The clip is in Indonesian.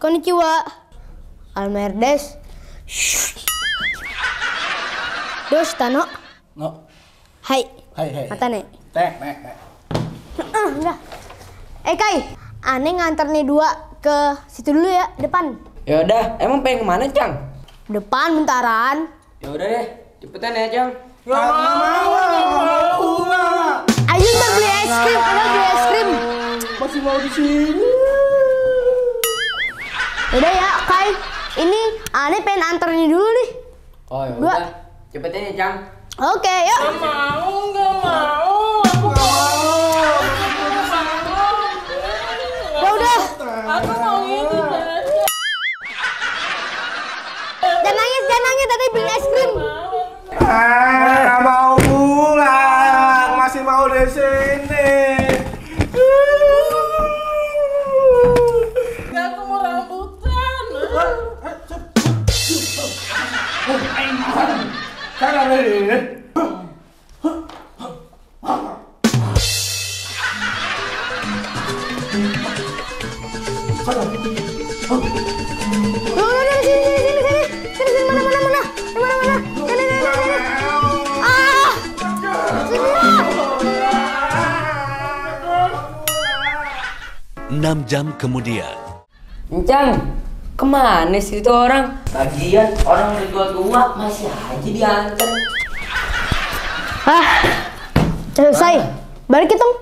konnichiwa. Almerdes. Dos tano. No. Hai. Hai. Mata nih. Teh. Udah. Kai, aneh nganter nih dua ke situ dulu ya, depan. Ya udah, emang pengen kemana, Cang? Depan bentaran. Ya udah deh, cepetan ya, Cang. Nggak mau. Ayo ntar beli es krim, beli es krim. Masih mau di sini. Udah ya, Kai. Ini aneh pengen anter nih dulu nih. Oh ya Dua. udah, cepetan ya, Cang. Oke, yuk. Nggak mau. Ya udah. Aku mau ini aja. Jangan nangis, tadi beli es krim. Nggak mau pulang. Masih mau di sini. Aku mau rambutan. Sana nih. Udah, sini, mana. Sini. Ah! Sini lah. 6 jam kemudian. Cang, kemana sih itu orang? Lagian orang udah tua masih aja diantar. Selesai. Balik hitung.